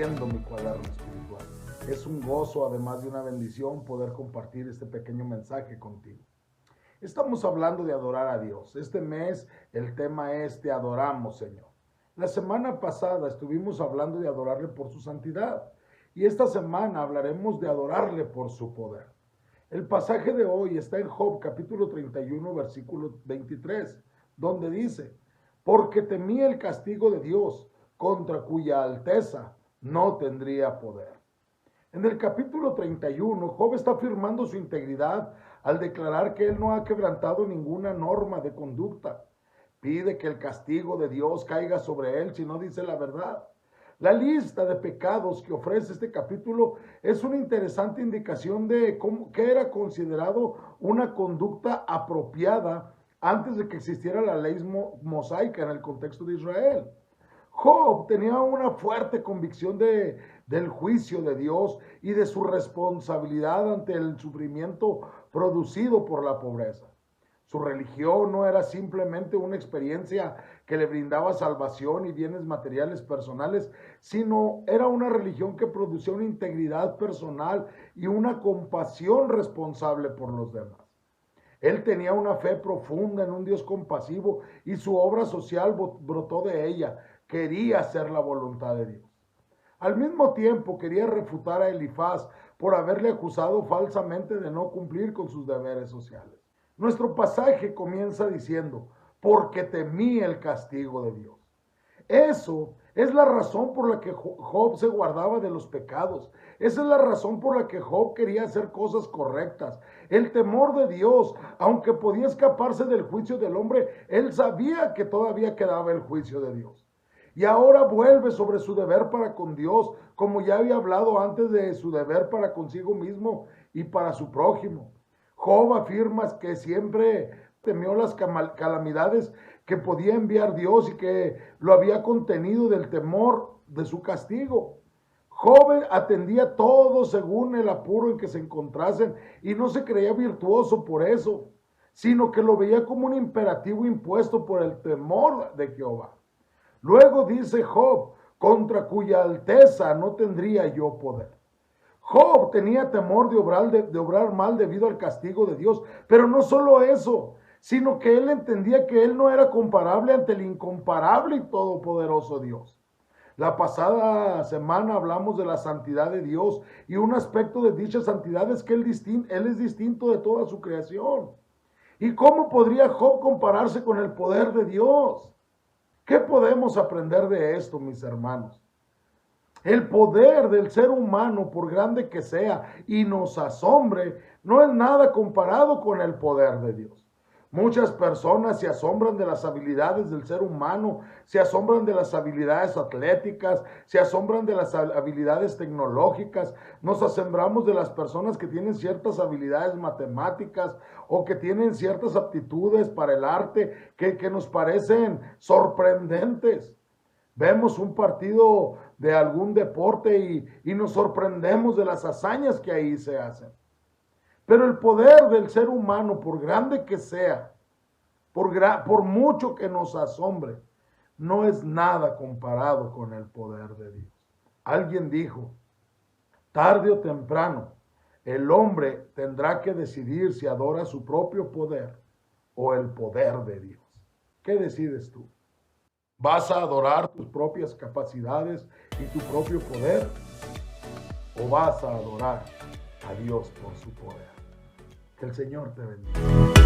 leyendo mi cuaderno espiritual. Es un gozo, además de una bendición, poder compartir este pequeño mensaje contigo. Estamos hablando de adorar a Dios. Este mes el tema es Te adoramos, Señor. La semana pasada estuvimos hablando de adorarle por su santidad y esta semana hablaremos de adorarle por su poder. El pasaje de hoy está en Job capítulo 31 versículo 23, donde dice: porque temí el castigo de Dios, contra cuya alteza no tendría poder. En el capítulo 31, Job está afirmando su integridad al declarar que él no ha quebrantado ninguna norma de conducta. Pide que el castigo de Dios caiga sobre él si no dice la verdad. La lista de pecados que ofrece este capítulo es una interesante indicación de qué era considerado una conducta apropiada antes de que existiera la ley mosaica en el contexto de Israel. Job tenía una fuerte convicción del juicio de Dios y de su responsabilidad ante el sufrimiento producido por la pobreza. Su religión no era simplemente una experiencia que le brindaba salvación y bienes materiales personales, sino era una religión que producía una integridad personal y una compasión responsable por los demás. Él tenía una fe profunda en un Dios compasivo y su obra social brotó de ella. Quería hacer la voluntad de Dios. Al mismo tiempo quería refutar a Elifaz por haberle acusado falsamente de no cumplir con sus deberes sociales. Nuestro pasaje comienza diciendo: porque temí el castigo de Dios. Eso es la razón por la que Job se guardaba de los pecados. Esa es la razón por la que Job quería hacer cosas correctas. El temor de Dios, aunque podía escaparse del juicio del hombre, él sabía que todavía quedaba el juicio de Dios. Y ahora vuelve sobre su deber para con Dios, como ya había hablado antes de su deber para consigo mismo y para su prójimo. Job afirma que siempre temió las calamidades que podía enviar Dios y que lo había contenido del temor de su castigo. Job atendía todo según el apuro en que se encontrasen y no se creía virtuoso por eso, sino que lo veía como un imperativo impuesto por el temor de Jehová. Luego dice Job: contra cuya alteza no tendría yo poder. Job tenía temor de obrar mal debido al castigo de Dios, pero no solo eso, sino que él entendía que él no era comparable ante el incomparable y todopoderoso Dios. La pasada semana hablamos de la santidad de Dios y un aspecto de dicha santidad es que él es distinto de toda su creación. ¿Y cómo podría Job compararse con el poder de Dios? ¿Qué podemos aprender de esto, mis hermanos? El poder del ser humano, por grande que sea y nos asombre, no es nada comparado con el poder de Dios. Muchas personas se asombran de las habilidades del ser humano, se asombran de las habilidades atléticas, se asombran de las habilidades tecnológicas, nos asombramos de las personas que tienen ciertas habilidades matemáticas o que tienen ciertas aptitudes para el arte que nos parecen sorprendentes. Vemos un partido de algún deporte y nos sorprendemos de las hazañas que ahí se hacen. Pero el poder del ser humano, por grande que sea, por mucho que nos asombre, no es nada comparado con el poder de Dios. Alguien dijo: tarde o temprano, el hombre tendrá que decidir si adora su propio poder o el poder de Dios. ¿Qué decides tú? ¿Vas a adorar tus propias capacidades y tu propio poder? ¿O vas a adorar a Dios por su poder? Que el Señor te bendiga.